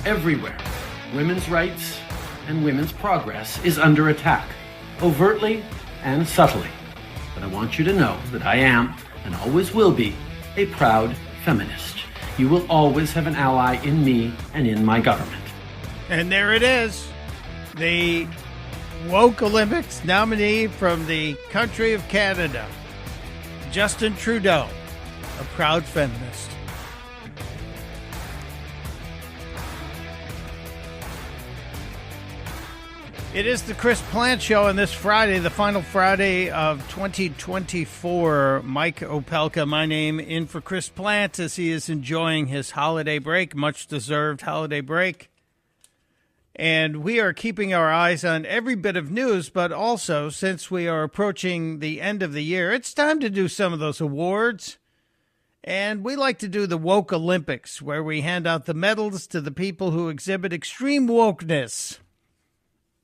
Everywhere, women's rights and women's progress is under attack, overtly and subtly. But I want you to know that I am, and always will be, a proud feminist. You will always have an ally in me and in my government. And there it is. The Woke Olympics nominee from the country of Canada, Justin Trudeau, a proud feminist. It is the Chris Plant Show, and this Friday, the final Friday of 2024, Mike Opelka, my name, in for Chris Plant as he is enjoying his holiday break, much-deserved holiday break. And we are keeping our eyes on every bit of news, but also, since we are approaching the end of the year, it's time to do some of those awards. And we like to do the Woke Olympics, where we hand out the medals to the people who exhibit extreme wokeness.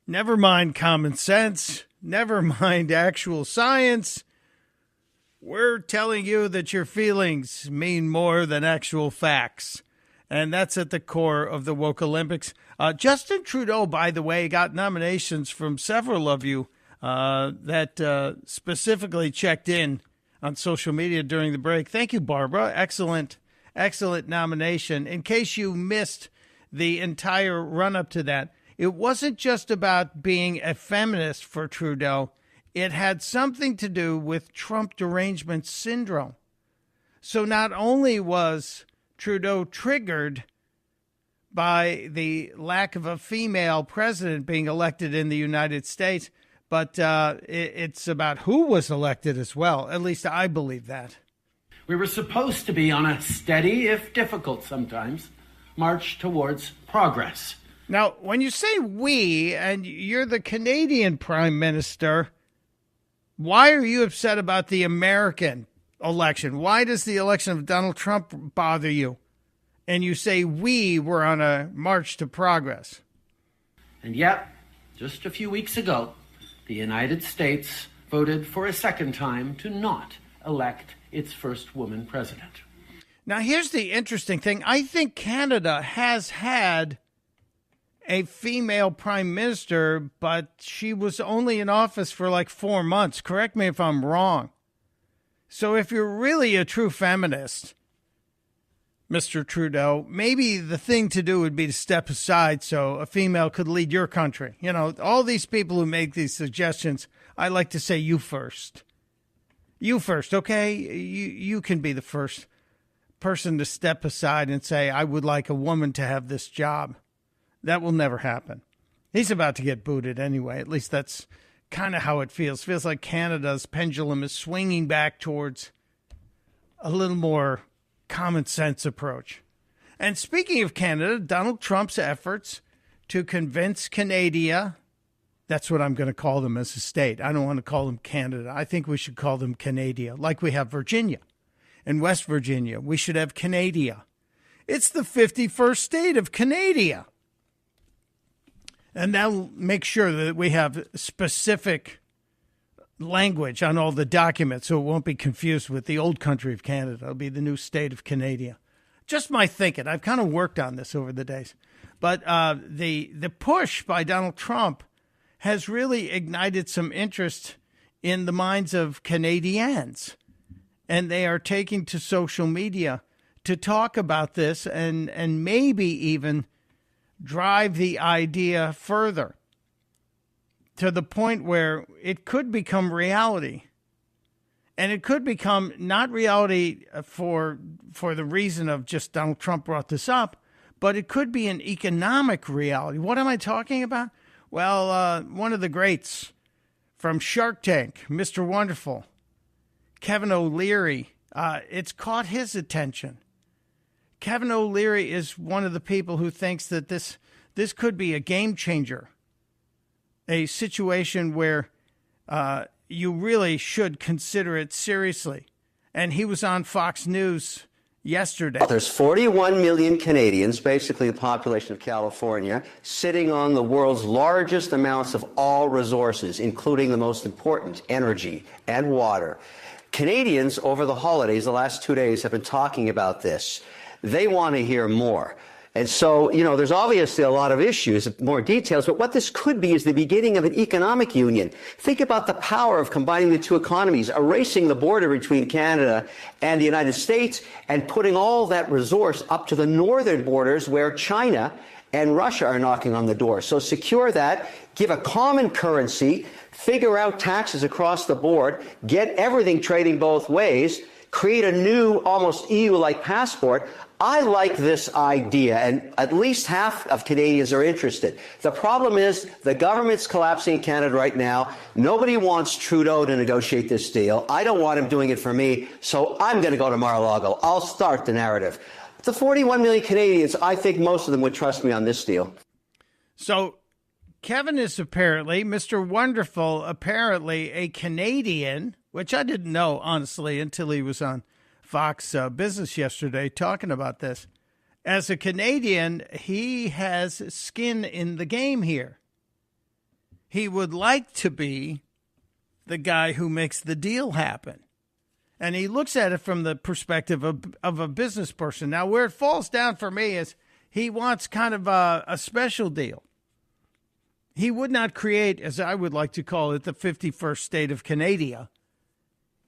Never mind common sense. Never mind actual science. We're telling you that your feelings mean more than actual facts. And that's at the core of the Woke Olympics. Justin Trudeau, by the way, got nominations from several of you that specifically checked in on social media during the break. Thank you, Barbara. Excellent, excellent nomination. In case you missed the entire run-up to that, it wasn't just about being a feminist for Trudeau. It had something to do with Trump derangement syndrome. So not only was Trudeau triggered by the lack of a female president being elected in the United States, but it's about who was elected as well. At least I believe that. We were supposed to be on a steady, if difficult sometimes, march towards progress. Now, when you say we, and you're the Canadian Prime Minister, why are you upset about the American election? Why does the election of Donald Trump bother you? And you say we were on a march to progress. And yet, just a few weeks ago, the United States voted for a second time to not elect its first woman president. Now, here's the interesting thing. I think Canada has had a female prime minister, but she was only in office for like 4 months. Correct me if I'm wrong. So if you're really a true feminist, Mr. Trudeau, maybe the thing to do would be to step aside so a female could lead your country. You know, all these people who make these suggestions, I like to say you first. You first, okay? You can be the first person to step aside and say, I would like a woman to have this job. That will never happen. He's about to get booted anyway. At least that's kind of how it feels. Feels like Canada's pendulum is swinging back towards a little more common sense approach. And speaking of Canada, Donald Trump's efforts to convince Canada, that's what I'm going to call them as a state. I don't want to call them Canada. I think we should call them Canada, like we have Virginia and West Virginia. We should have Canada. It's the 51st state of Canada. And that'll make sure that we have specific language on all the documents so it won't be confused with the old country of Canada. It'll be the new state of Canada. Just my thinking. I've kind of worked on this over the days. But the push by Donald Trump has really ignited some interest in the minds of Canadians. And they are taking to social media to talk about this and maybe even drive the idea further to the point where it could become reality. And it could become not reality for the reason of just Donald Trump brought this up, but it could be an economic reality. What am I talking about? Well, one of the greats from Shark Tank, Mr. Wonderful, Kevin O'Leary, it's caught his attention. Kevin O'Leary is one of the people who thinks that this could be a game changer, a situation where you really should consider it seriously. And he was on Fox News yesterday. There's 41 million Canadians, basically the population of California, sitting on the world's largest amounts of all resources, including the most important, energy and water. Canadians over the holidays, the last 2 days, have been talking about this. They want to hear more. And so, there's obviously a lot of issues, more details, but what this could be is the beginning of an economic union. Think about the power of combining the two economies, erasing the border between Canada and the United States, and putting all that resource up to the northern borders where China and Russia are knocking on the door. So secure that, give a common currency, figure out taxes across the board, get everything trading both ways, create a new, almost EU-like passport. I like this idea, and at least half of Canadians are interested. The problem is the government's collapsing in Canada right now. Nobody wants Trudeau to negotiate this deal. I don't want him doing it for me, so I'm going to go to Mar-a-Lago. I'll start the narrative. The 41 million Canadians, I think most of them would trust me on this deal. So Kevin is apparently, Mr. Wonderful, apparently a Canadian, which I didn't know, honestly, until he was on Fox Business yesterday talking about this. As a Canadian, he has skin in the game here. He would like to be the guy who makes the deal happen. And he looks at it from the perspective of a business person. Now, where it falls down for me is he wants kind of a special deal. He would not create, as I would like to call it, the 51st state of Canada.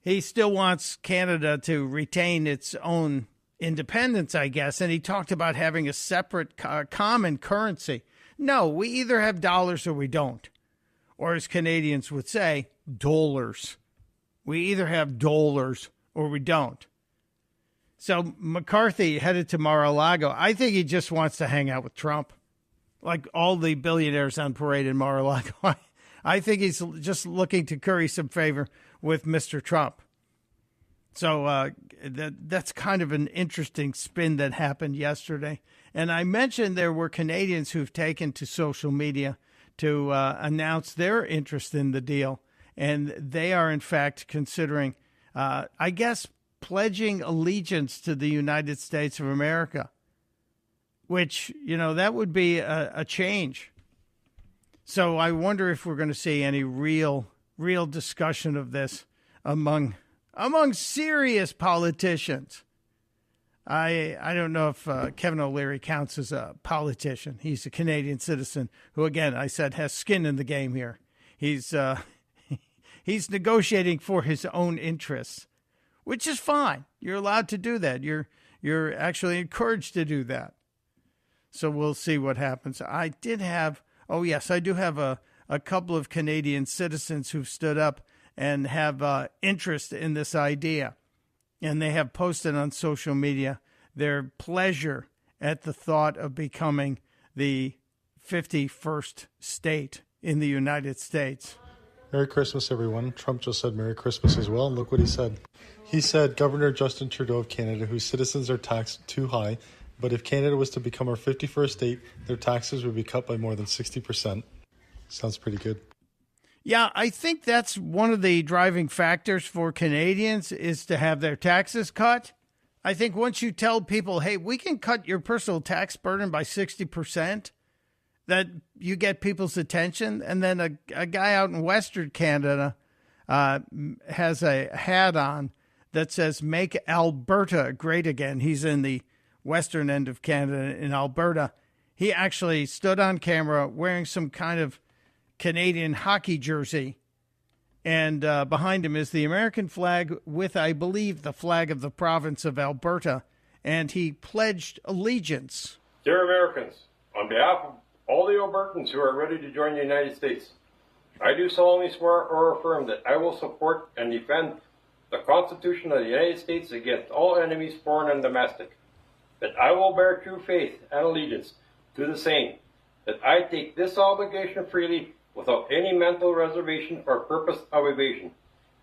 He still wants Canada to retain its own independence, I guess. And he talked about having a separate common currency. No, we either have dollars or we don't. Or as Canadians would say, dollars. We either have dollars or we don't. So McCarthy headed to Mar-a-Lago. I think he just wants to hang out with Trump. Like all the billionaires on parade in Mar-a-Lago. I think he's just looking to curry some favor with Mr. Trump. So that's kind of an interesting spin that happened yesterday. And I mentioned there were Canadians who've taken to social media to announce their interest in the deal. And they are, in fact, considering, I guess, pledging allegiance to the United States of America, which, that would be a change. So I wonder if we're going to see any real discussion of this among serious politicians. I don't know if Kevin O'Leary counts as a politician. He's a Canadian citizen who, again, I said, has skin in the game here. He's negotiating for his own interests, which is fine. You're allowed to do that. You're actually encouraged to do that. So we'll see what happens. I do have a couple of Canadian citizens who've stood up and have interest in this idea. And they have posted on social media their pleasure at the thought of becoming the 51st state in the United States. Merry Christmas, everyone. Trump just said Merry Christmas as well, and look what he said. He said Governor Justin Trudeau of Canada, whose citizens are taxed too high, but if Canada was to become our 51st state, their taxes would be cut by more than 60%. Sounds pretty good. Yeah, I think that's one of the driving factors for Canadians is to have their taxes cut. I think once you tell people, hey, we can cut your personal tax burden by 60%, that you get people's attention. And then a guy out in Western Canada has a hat on that says, Make Alberta Great Again. He's in the western end of Canada in Alberta. He actually stood on camera wearing some kind of Canadian hockey jersey. And behind him is the American flag with, I believe, the flag of the province of Alberta. And he pledged allegiance. Dear Americans, on behalf of all the Albertans who are ready to join the United States, I do solemnly swear or affirm that I will support and defend the Constitution of the United States against all enemies, foreign and domestic, that I will bear true faith and allegiance to the same, that I take this obligation freely without any mental reservation or purpose of evasion,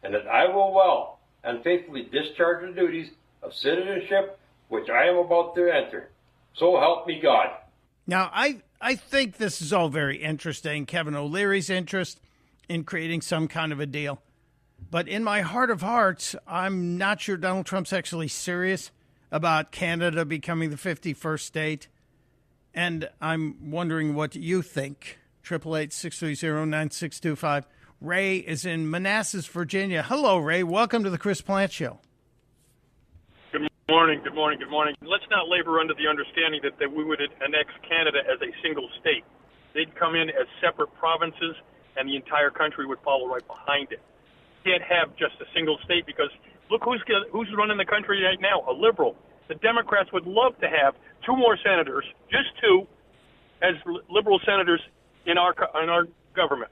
and that I will well and faithfully discharge the duties of citizenship which I am about to enter. So help me God. Now, I think this is all very interesting, Kevin O'Leary's interest in creating some kind of a deal. But in my heart of hearts, I'm not sure Donald Trump's actually serious about Canada becoming the 51st state. And I'm wondering what you think. 888-630-9625. Ray is in Manassas, Virginia. Hello, Ray. Welcome to the Chris Plant Show. Good Morning, good morning, good morning. Let's not labor under the understanding that we would annex Canada as a single state. They'd come in as separate provinces, and the entire country would follow right behind it. You can't have just a single state because look who's running the country right now, a liberal. The Democrats would love to have two more senators, just two, as liberal senators in our government.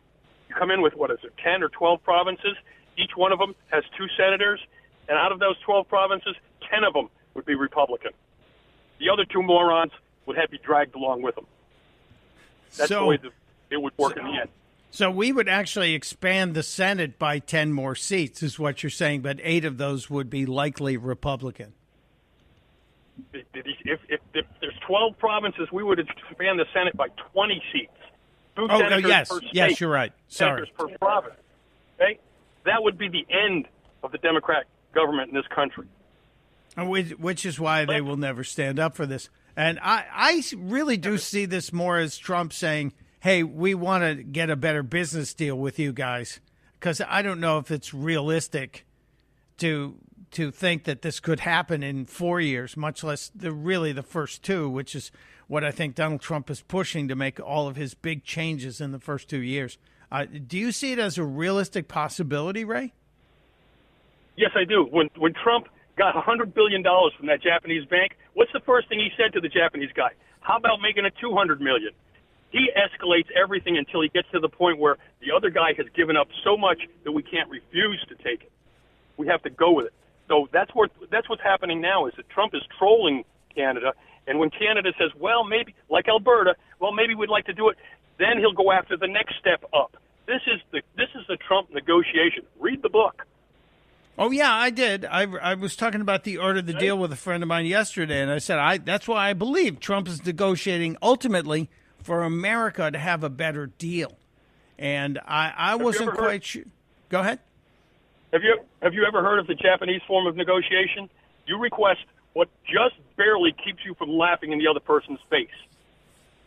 You come in with, 10 or 12 provinces. Each one of them has two senators, and out of those 12 provinces, 10 of them would be Republican. The other two morons would have to be dragged along with them. That's the way it would work in the end. So we would actually expand the Senate by 10 more seats, is what you're saying, but 8 of those would be likely Republican. If there's 12 provinces, we would expand the Senate by 20 seats. Two senators yes. per state, yes, you're right. Sorry. Senators per province. Okay? That would be the end of the Democrat government in this country. Which is why they will never stand up for this. And I really do see this more as Trump saying, hey, we want to get a better business deal with you guys, because I don't know if it's realistic to think that this could happen in 4 years, much less the first 2, which is what I think Donald Trump is pushing to make all of his big changes in the first 2 years. Do you see it as a realistic possibility, Ray? Yes, I do. When Trump got $100 billion from that Japanese bank, what's the first thing he said to the Japanese guy? How about making it $200 million? He escalates everything until he gets to the point where the other guy has given up so much that we can't refuse to take it. We have to go with it. So that's what's happening now, is that Trump is trolling Canada, and when Canada says, well, maybe, like Alberta, well, maybe we'd like to do it, then he'll go after the next step up. This is the Trump negotiation. Read the book. Oh, yeah, I did. I was talking about the art of the deal with a friend of mine yesterday, and I said that's why I believe Trump is negotiating ultimately for America to have a better deal. And I wasn't quite sure. Go ahead. Have you ever heard of the Japanese form of negotiation? You request what just barely keeps you from laughing in the other person's face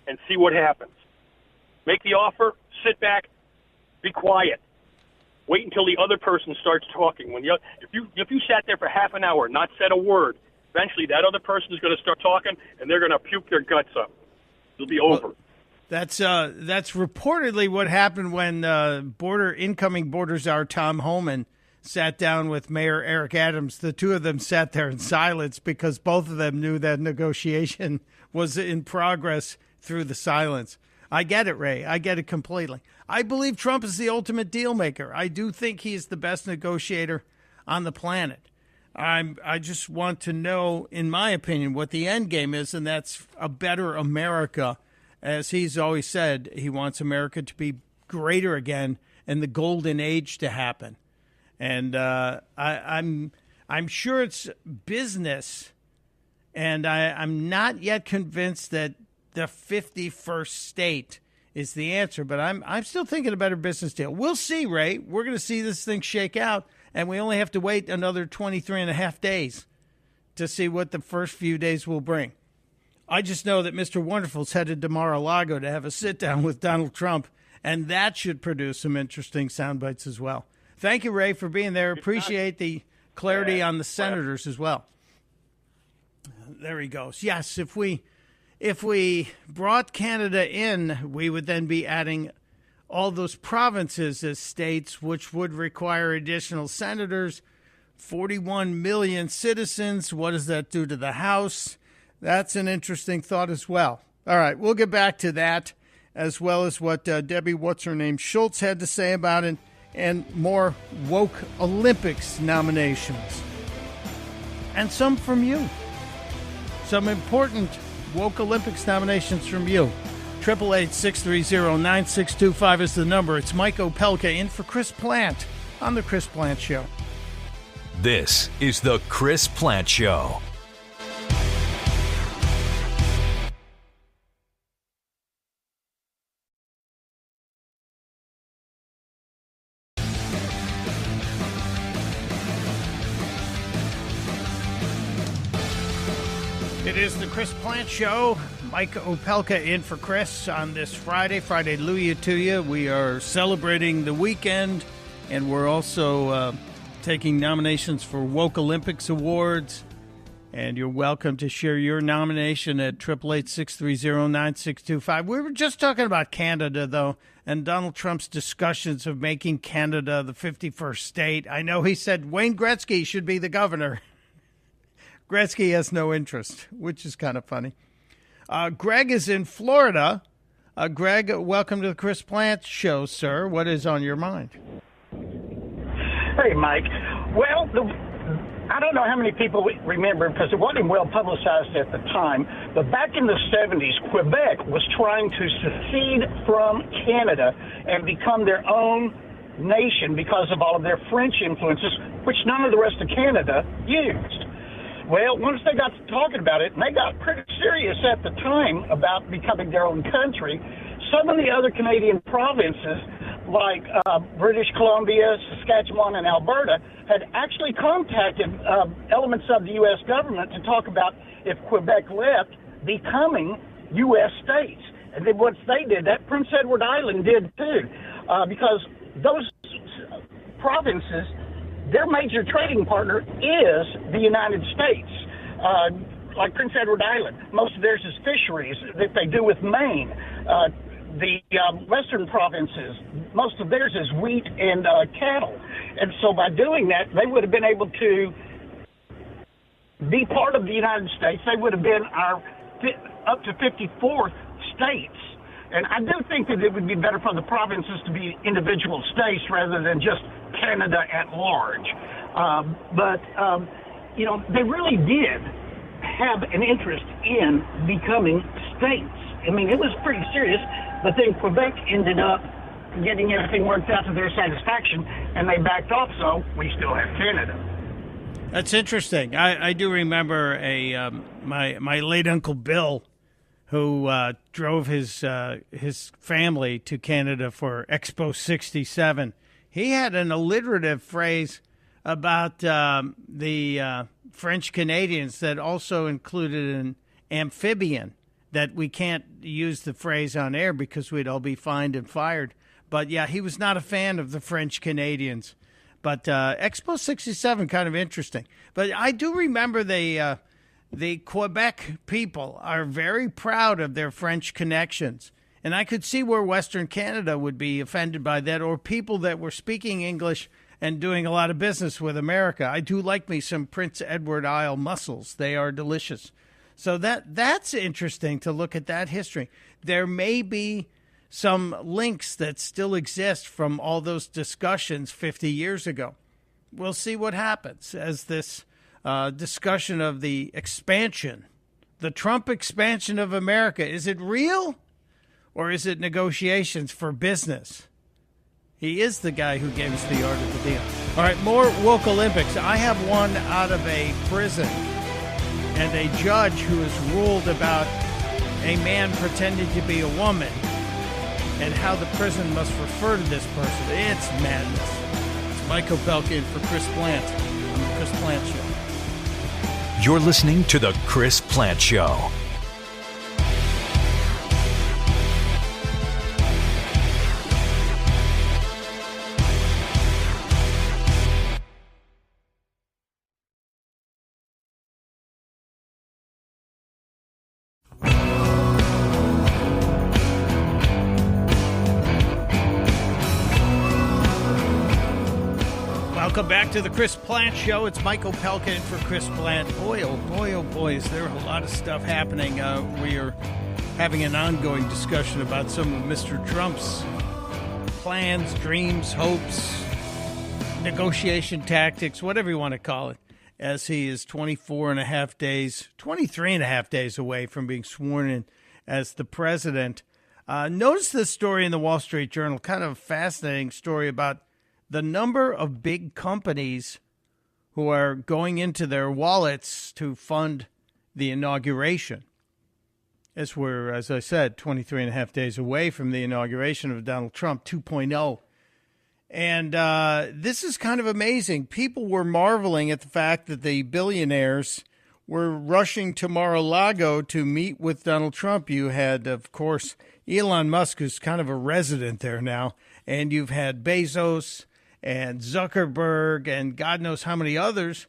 and see what happens. Make the offer, sit back, be quiet. Wait until the other person starts talking. If you sat there for half an hour, not said a word, eventually that other person is going to start talking, and they're going to puke their guts up. It'll be over. Well, that's reportedly what happened when incoming border czar Tom Homan sat down with Mayor Eric Adams. The two of them sat there in silence because both of them knew that negotiation was in progress through the silence. I get it, Ray. I get it completely. I believe Trump is the ultimate deal maker. I do think he is the best negotiator on the planet. I just want to know, in my opinion, what the end game is, and that's a better America. As he's always said, he wants America to be greater again and the golden age to happen. And I'm sure it's business, and I'm not yet convinced that the 51st state is the answer, but I'm still thinking a better business deal. We'll see, Ray. We're going to see this thing shake out, and we only have to wait another 23 and a half days to see what the first few days will bring. I just know that Mr. Wonderful's headed to Mar-a-Lago to have a sit-down with Donald Trump, and that should produce some interesting sound bites as well. Thank you, Ray, for being there. Appreciate the clarity on the senators as well. There he goes. Yes, if we brought Canada in, we would then be adding all those provinces as states, which would require additional senators, 41 million citizens. What does that do to the House? That's an interesting thought as well. All right, we'll get back to that, as well as what Debbie What's-Her-Name Schultz had to say about it, and more woke Olympics nominations. And some from you. Some important woke Olympics nominations from you. 888-630-9625 is the number. It's Mike Opelka in for Chris Plant on The Chris Plant Show. This is The Chris Plant Show. It is the Chris Plant Show. Mike Opelka in for Chris on this Friday. Friday Luya to you. We are celebrating the weekend, and we're also taking nominations for Woke Olympics Awards. And you're welcome to share your nomination at 888-630-9625. We were just talking about Canada, though, and Donald Trump's discussions of making Canada the 51st state. I know he said Wayne Gretzky should be the governor. Gretzky has no interest, which is kind of funny. Greg is in Florida. Greg, welcome to the Chris Plant Show, sir. What is on your mind? Hey, Mike. Well, I don't know how many people remember, because it wasn't well publicized at the time, but back in the 70s, Quebec was trying to secede from Canada and become their own nation because of all of their French influences, which none of the rest of Canada used. Well, once they got to talking about it, and they got pretty serious at the time about becoming their own country, some of the other Canadian provinces, like British Columbia, Saskatchewan, and Alberta, had actually contacted elements of the U.S. government to talk about, if Quebec left, becoming U.S. states. And then once they did that, Prince Edward Island did too, because those provinces, their major trading partner is the United States. Like Prince Edward Island, most of theirs is fisheries that they do with Maine. The western provinces, most of theirs is wheat and cattle. And so by doing that, they would have been able to be part of the United States. They would have been our up to 54th states. And I do think that it would be better for the provinces to be individual states rather than just Canada at large. They really did have an interest in becoming states. I mean, it was pretty serious, but then Quebec ended up getting everything worked out to their satisfaction, and they backed off, so we still have Canada. That's interesting. I do remember my late Uncle Bill, who drove his family to Canada for Expo 67. He had an alliterative phrase about the French Canadians that also included an amphibian, that we can't use the phrase on air because we'd all be fined and fired. But, yeah, he was not a fan of the French Canadians. But Expo 67, kind of interesting. But I do remember the Quebec people are very proud of their French connections. And I could see where Western Canada would be offended by that, or people that were speaking English and doing a lot of business with America. I do like me some Prince Edward Isle mussels. They are delicious. So that's interesting to look at that history. There may be some links that still exist from all those discussions 50 years ago. We'll see what happens as this discussion of the expansion, the Trump expansion of America. Is it real or is it negotiations for business? He is the guy who gave us the art of the deal. All right, more woke Olympics. I have one out of a prison, and a judge who has ruled about a man pretending to be a woman and how the prison must refer to this person. It's madness. It's Mike Opelka for Chris Plant on the Chris Plant Show. You're listening to the Chris Plant Show. Welcome back to the Chris Plant Show. It's Michael Pelkin for Chris Plant. Boy, oh boy, is there a lot of stuff happening. We are having an ongoing discussion about some of Mr. Trump's plans, dreams, hopes, negotiation tactics, whatever you want to call it, as he is 23 and a half days away from being sworn in as the president. Notice this story in the Wall Street Journal, kind of a fascinating story about the number of big companies who are going into their wallets to fund the inauguration. As we're, as I said, 23 and a half days away from the inauguration of Donald Trump 2.0. And this is kind of amazing. People were marveling at the fact that the billionaires were rushing to Mar-a-Lago to meet with Donald Trump. You had, of course, Elon Musk, who's kind of a resident there now, and you've had Bezos and Zuckerberg and God knows how many others.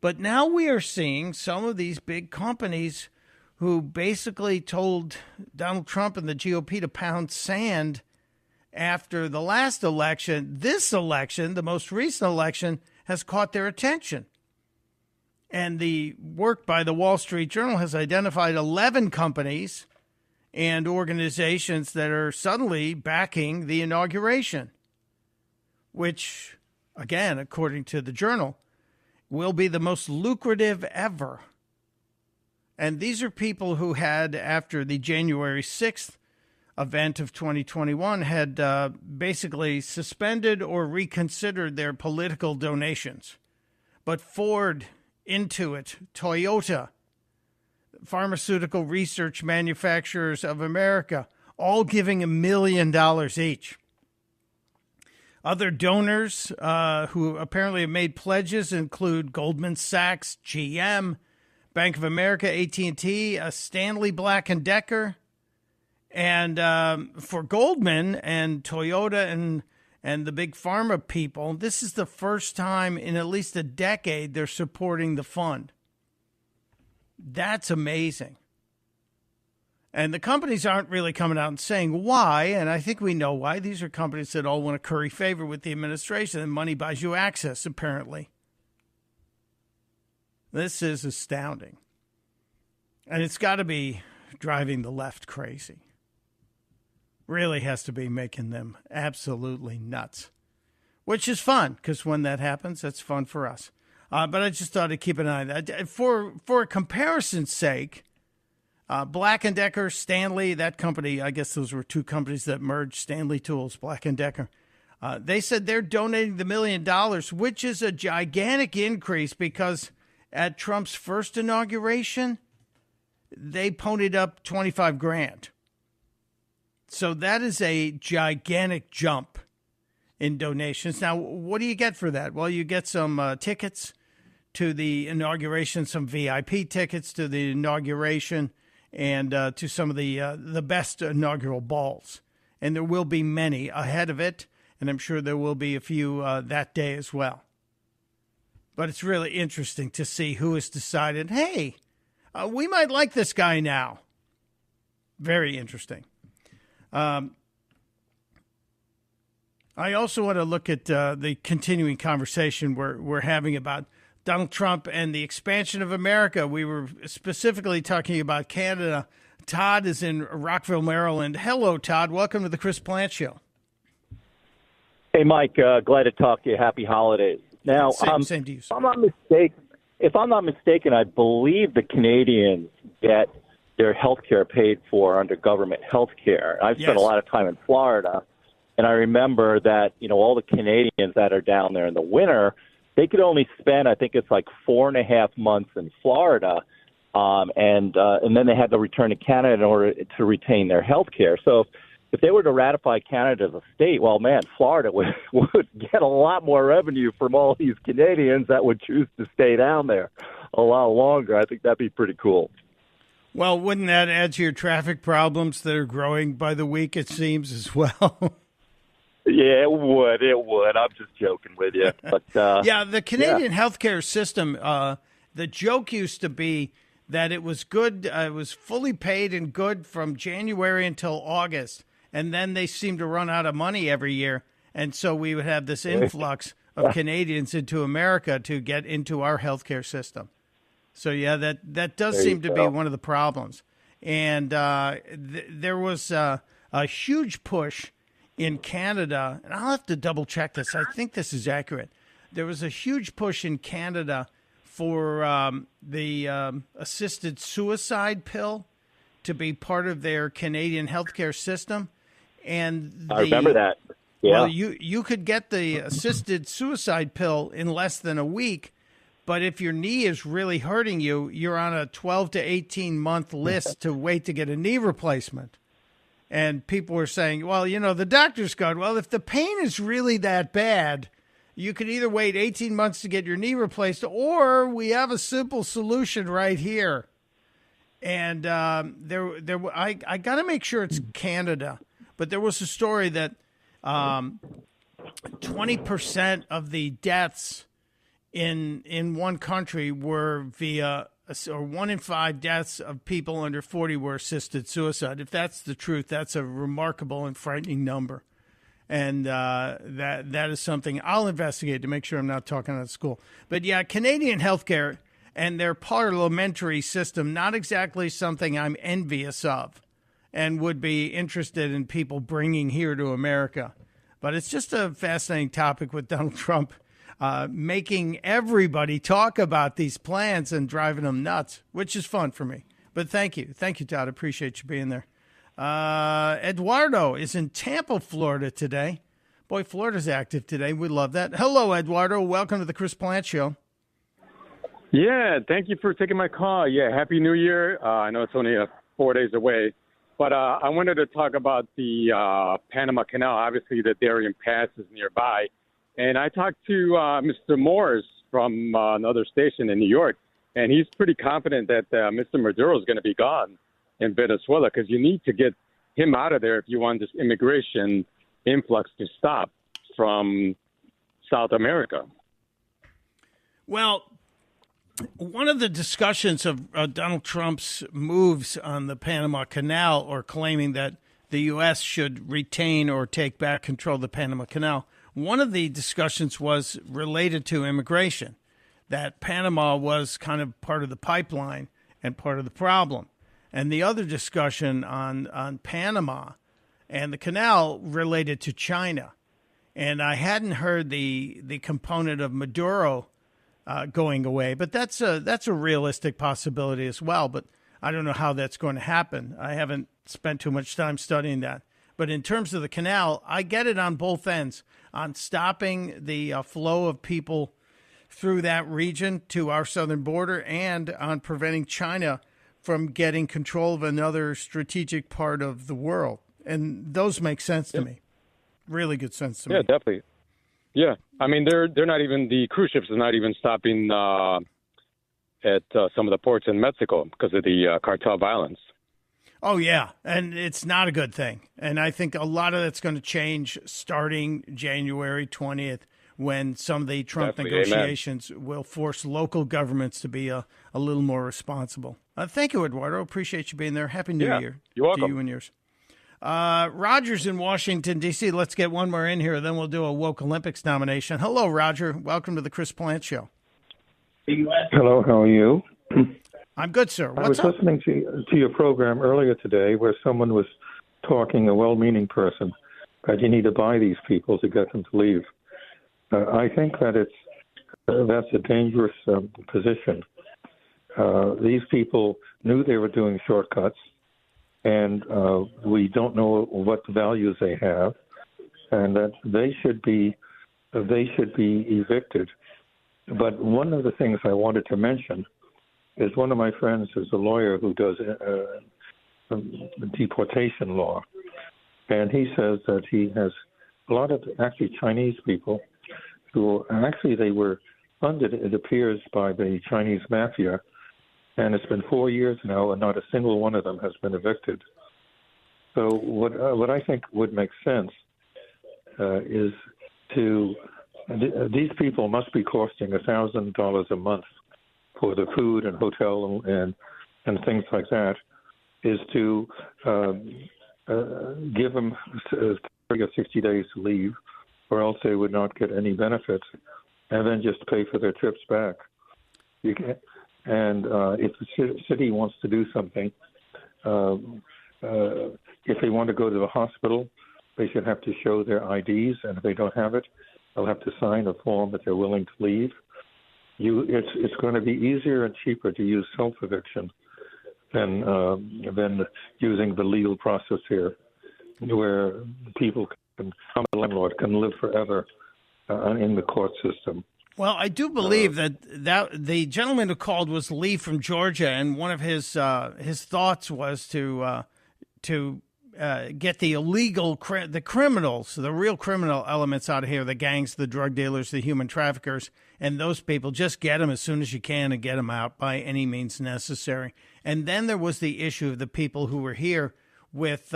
But now we are seeing some of these big companies who basically told Donald Trump and the GOP to pound sand after the last election. This election, the most recent election, has caught their attention. And the work by the Wall Street Journal has identified 11 companies and organizations that are suddenly backing the inauguration, which, again, according to the Journal, will be the most lucrative ever. And these are people who had, after the January 6th event of 2021, had basically suspended or reconsidered their political donations. But Ford, Intuit, Toyota, Pharmaceutical Research Manufacturers of America, all giving $1 million each. Other donors who apparently have made pledges include Goldman Sachs, GM, Bank of America, AT&T, Stanley Black & Decker. And for Goldman and Toyota and the big pharma people, this is the first time in at least a decade they're supporting the fund. That's amazing. And the companies aren't really coming out and saying why, and I think we know why. These are companies that all want to curry favor with the administration, and money buys you access, apparently. This is astounding. And it's got to be driving the left crazy. Really has to be making them absolutely nuts, which is fun, because when that happens, that's fun for us. But I just thought I'd keep an eye on that. For a comparison's sake, Black & Decker, Stanley, that company, I guess those were two companies that merged, Stanley Tools, Black & Decker. They said they're donating the $1 million, which is a gigantic increase because at Trump's first inauguration, they ponied up $25,000. So that is a gigantic jump in donations. Now, what do you get for that? Well, you get some tickets to the inauguration, some VIP tickets to the inauguration, and to some of the best inaugural balls. And there will be many ahead of it, and I'm sure there will be a few that day as well. But it's really interesting to see who has decided, hey, we might like this guy now. Very interesting. I also want to look at the continuing conversation we're having about Donald Trump and the expansion of America. We were specifically talking about Canada. Todd is in Rockville, Maryland. Hello, Todd. Welcome to the Chris Plant Show. Hey, Mike. Glad to talk to you. Happy holidays. Now, same to you, sir. If I'm not mistaken, I believe the Canadians get their health care paid for under government health care. I've spent a lot of time in Florida, and I remember that, all the Canadians that are down there in the winter, they could only spend, I think it's like 4.5 months in Florida, and then they had to return to Canada in order to retain their health care. So if they were to ratify Canada as a state, well, man, Florida would get a lot more revenue from all these Canadians that would choose to stay down there a lot longer. I think that'd be pretty cool. Well, wouldn't that add to your traffic problems that are growing by the week, it seems, as well? Yeah, it would. I'm just joking with you. But yeah, the Canadian healthcare system, the joke used to be that it was good, it was fully paid and good from January until August, and then they seemed to run out of money every year, and so we would have this influx of Canadians into America to get into our healthcare system. So, yeah, that does seem to be one of the problems. And there was a huge push in Canada, and I'll have to double check this. I think this is accurate. There was a huge push in Canada for the assisted suicide pill to be part of their Canadian healthcare system. And I remember that. Yeah. Well, you could get the assisted suicide pill in less than a week. But if your knee is really hurting you, you're on a 12 to 18 month list to wait to get a knee replacement. And people were saying, well, the doctor's gone, well, if the pain is really that bad, you could either wait 18 months to get your knee replaced, or we have a simple solution right here. And I got to make sure it's Canada, but there was a story that 20% of the deaths in one country were via, or 1 in 5 deaths of people under 40 were assisted suicide. If that's the truth, that's a remarkable and frightening number. And that is something I'll investigate to make sure I'm not talking out of school. But yeah, Canadian healthcare and their parliamentary system, not exactly something I'm envious of and would be interested in people bringing here to America. But it's just a fascinating topic with Donald Trump making everybody talk about these plans and driving them nuts, which is fun for me. But thank you. Thank you, Todd. I appreciate you being there. Eduardo is in Tampa, Florida today. Boy, Florida's active today. We love that. Hello, Eduardo. Welcome to the Chris Plant Show. Yeah, thank you for taking my call. Yeah, Happy New Year. I know it's only 4 days away. But I wanted to talk about the Panama Canal. Obviously, the Darien Pass is nearby. And I talked to Mr. Morris from another station in New York, and he's pretty confident that Mr. Maduro is going to be gone in Venezuela because you need to get him out of there if you want this immigration influx to stop from South America. Well, one of the discussions of Donald Trump's moves on the Panama Canal, or claiming that the U.S. should retain or take back control of the Panama Canal, one of the discussions was related to immigration, that Panama was kind of part of the pipeline and part of the problem. And the other discussion on Panama and the canal related to China. And I hadn't heard the component of Maduro going away, but that's a realistic possibility as well. But I don't know how that's going to happen. I haven't spent too much time studying that. But in terms of the canal, I get it on both ends, on stopping the flow of people through that region to our southern border, and on preventing China from getting control of another strategic part of the world. And those make sense to me. Really good sense to me. Yeah, definitely. Yeah. I mean, they're not even, the cruise ships are not even stopping at some of the ports in Mexico because of the cartel violence. Oh, yeah. And it's not a good thing. And I think a lot of that's going to change starting January 20th, when some of the Trump negotiations will force local governments to be a little more responsible. Thank you, Eduardo. Appreciate you being there. Happy New Year. You're welcome. To you and yours. Roger's in Washington, D.C. Let's get one more in here, then we'll do a Woke Olympics nomination. Hello, Roger. Welcome to the Chris Plant Show. Hello, how are you? I'm good, sir. I was listening to your program earlier today where someone was talking, a well-meaning person, that you need to buy these people to get them to leave. I think that that's a dangerous position. These people knew they were doing shortcuts, and we don't know what values they have, and that they should be evicted. But one of the things I wanted to mention is one of my friends is a lawyer who does deportation law, and he says that he has a lot of actually Chinese people who actually they were funded, it appears, by the Chinese mafia, and it's been 4 years now, and not a single one of them has been evicted. So what I think would make sense is to these people must be costing $1,000 a month for the food and hotel and things like that, is to give them 30 or 60 days to leave, or else they would not get any benefits, and then just pay for their trips back. If the city wants to do something, if they want to go to the hospital, they should have to show their IDs, and if they don't have it, they'll have to sign a form that they're willing to leave. It's going to be easier and cheaper to use self-eviction than using the legal process here, where people the landlord can live forever in the court system. Well, I do believe that the gentleman who called was Lee from Georgia, and one of his thoughts was to get the illegal, the criminals, the real criminal elements out of here, the gangs, the drug dealers, the human traffickers, and those people, just get them as soon as you can and get them out by any means necessary. And then there was the issue of the people who were here with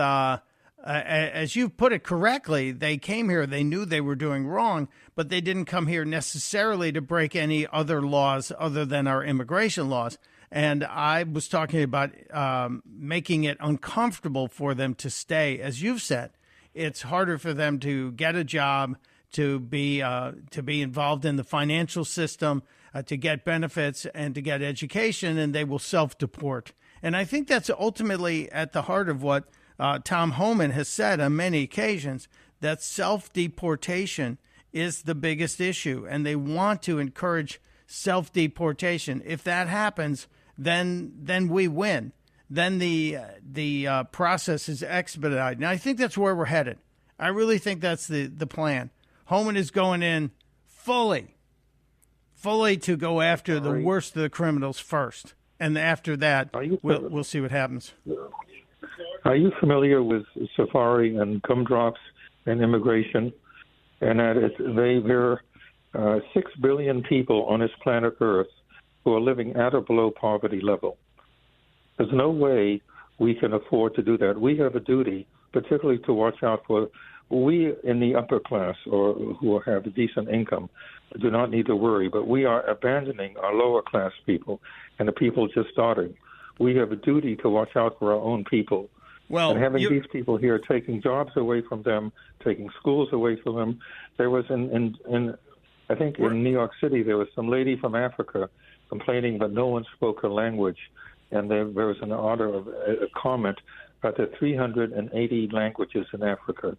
as you put it correctly, they came here, they knew they were doing wrong, but they didn't come here necessarily to break any other laws other than our immigration laws. And I was talking about making it uncomfortable for them to stay. As you've said, it's harder for them to get a job, to be involved in the financial system, to get benefits, and to get education, and they will self-deport. And I think that's ultimately at the heart of what Tom Homan has said on many occasions, that self-deportation is the biggest issue, and they want to encourage self-deportation. If that happens, then we win. Then the process is expedited. And I think that's where we're headed. I really think that's the plan. Homan is going in fully to go after the worst of the criminals first. And after that, we'll see what happens. Are you familiar with safari and gumdrops and immigration? And there are 6 billion people on this planet Earth who are living at or below poverty level. There's no way we can afford to do that. We have a duty, particularly to watch out for we in the upper class or who have a decent income do not need to worry, but we are abandoning our lower class people and the people just starting. We have a duty to watch out for our own people. Well, and having these people here taking jobs away from them, taking schools away from them. There was I think in New York City, there was some lady from Africa complaining that no one spoke her language. And there was an order of a comment about the 380 languages in Africa.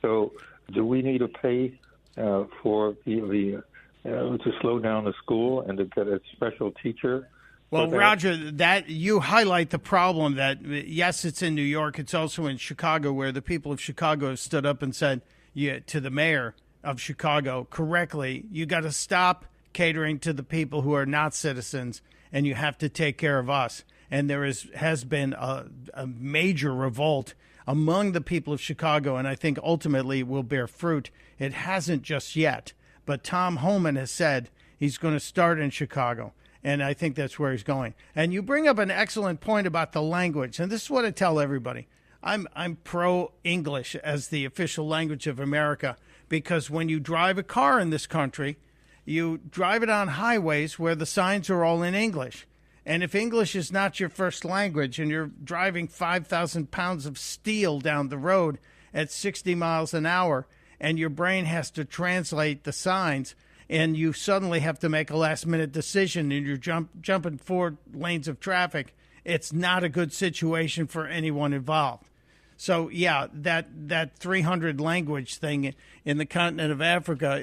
So do we need to pay for to slow down the school and to get a special teacher? Well, Roger, that you highlight the problem that, yes, it's in New York. It's also in Chicago, where the people of Chicago have stood up and said to the mayor of Chicago correctly, you got to stop catering to the people who are not citizens, and you have to take care of us. And there has been a major revolt among the people of Chicago, and I think ultimately will bear fruit. It hasn't just yet, but Tom Homan has said he's going to start in Chicago. And I think that's where he's going. And you bring up an excellent point about the language. And this is what I tell everybody. I'm pro-English as the official language of America, because when you drive a car in this country, you drive it on highways where the signs are all in English. And if English is not your first language and you're driving 5,000 pounds of steel down the road at 60 miles an hour and your brain has to translate the signs, and you suddenly have to make a last-minute decision and you're jumping 4 lanes of traffic, it's not a good situation for anyone involved. So, yeah, that 300 language thing in the continent of Africa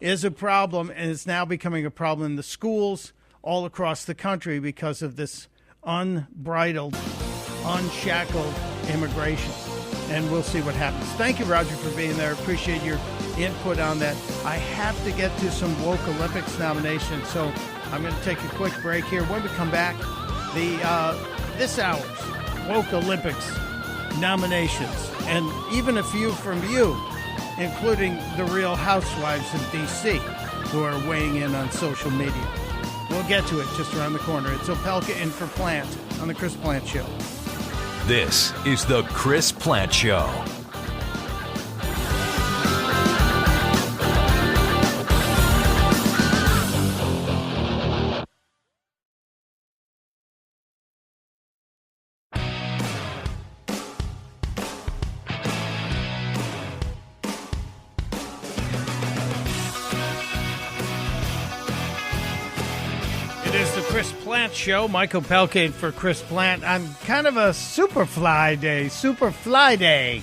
is a problem, and it's now becoming a problem in the schools all across the country because of this unbridled, unshackled immigration. And we'll see what happens. Thank you, Roger, for being there. Appreciate your input on that. I have to get to some Woke Olympics nominations, so I'm going to take a quick break here. When we come back, this hour's Woke Olympics nominations, and even a few from you, including the Real Housewives of D.C., who are weighing in on social media. We'll get to it just around the corner. It's Opelka in for Plant on The Chris Plant Show. This is The Chris Plant Show. Show. Michael Pelkade for Chris Plant on kind of a super fly day.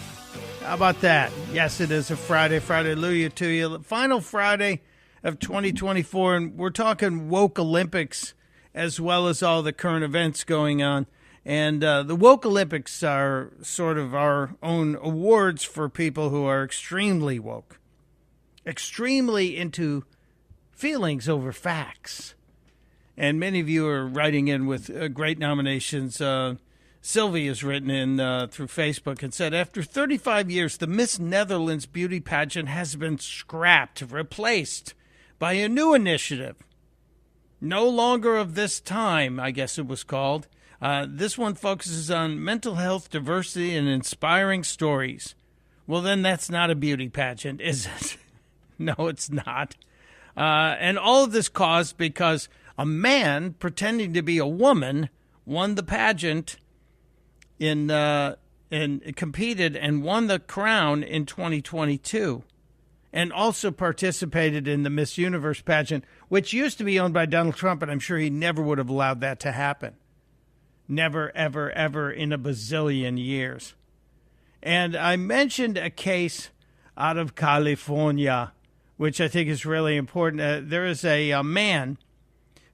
How about that? Yes, it is a Friday. Hallelujah to you. Final Friday of 2024, and we're talking Woke Olympics as well as all the current events going on. And the Woke Olympics are sort of our own awards for people who are extremely woke, extremely into feelings over facts. And many of you are writing in with great nominations. Sylvie has written in through Facebook and said, after 35 years, the Miss Netherlands beauty pageant has been scrapped, replaced by a new initiative. No longer of this time, I guess it was called. This one focuses on mental health, diversity, and inspiring stories. Well, then that's not a beauty pageant, is it? No, it's not. And all of this caused because a man pretending to be a woman won the pageant and competed and won the crown in 2022, and also participated in the Miss Universe pageant, which used to be owned by Donald Trump, and I'm sure he never would have allowed that to happen. Never, ever, ever in a bazillion years. And I mentioned a case out of California, which I think is really important. There is a man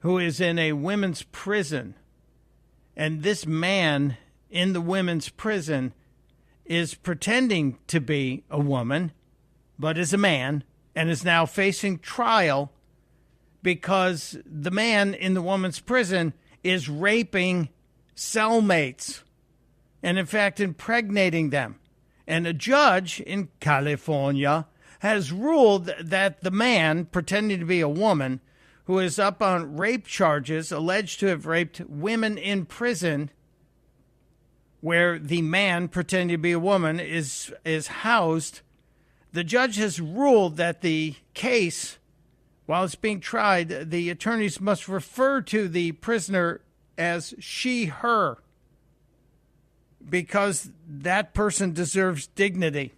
who is in a women's prison, and this man in the women's prison is pretending to be a woman, but is a man, and is now facing trial because the man in the woman's prison is raping cellmates and, in fact, impregnating them. And a judge in California has ruled that the man pretending to be a woman, who is up on rape charges, alleged to have raped women in prison, where the man pretending to be a woman is housed, the judge has ruled that the case, while it's being tried, the attorneys must refer to the prisoner as she, her, because that person deserves dignity.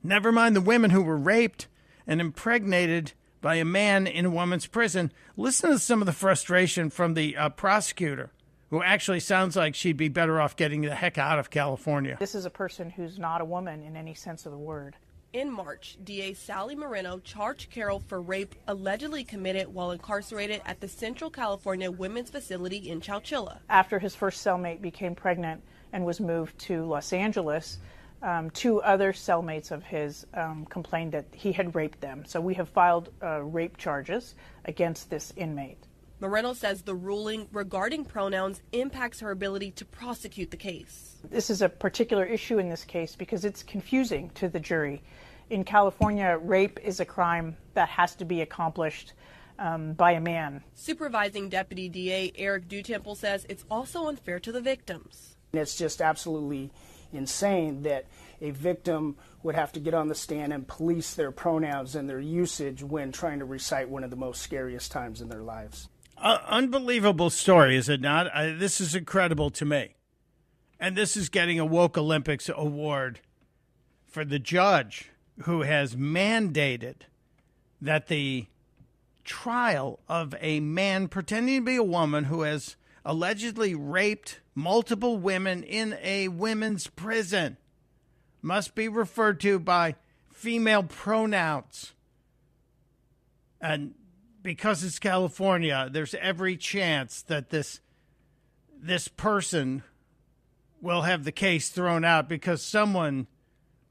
Never mind the women who were raped and impregnated by a man in a woman's prison. Listen to some of the frustration from the prosecutor, who actually sounds like she'd be better off getting the heck out of California. This is a person who's not a woman in any sense of the word. In March, DA Sally Moreno charged Carroll for rape allegedly committed while incarcerated at the Central California Women's Facility in Chowchilla. After his first cellmate became pregnant and was moved to Los Angeles, two other cellmates of his complained that he had raped them. So we have filed rape charges against this inmate. Moreno says the ruling regarding pronouns impacts her ability to prosecute the case. This is a particular issue in this case because it's confusing to the jury. In California, rape is a crime that has to be accomplished by a man. Supervising Deputy DA Eric Dutemple says it's also unfair to the victims. It's just absolutely insane that a victim would have to get on the stand and police their pronouns and their usage when trying to recite one of the most scariest times in their lives. Unbelievable story, is it not? This is incredible to me. And this is getting a Woke Olympics award for the judge who has mandated that the trial of a man pretending to be a woman who has allegedly raped multiple women in a women's prison must be referred to by female pronouns. And because it's California, there's every chance that this person will have the case thrown out because someone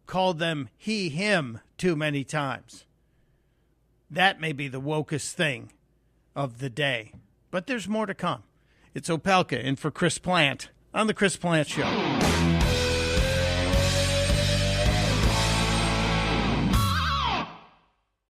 called them he, him too many times. That may be the wokest thing of the day. But there's more to come. It's Opelka in for Chris Plant on The Chris Plant Show.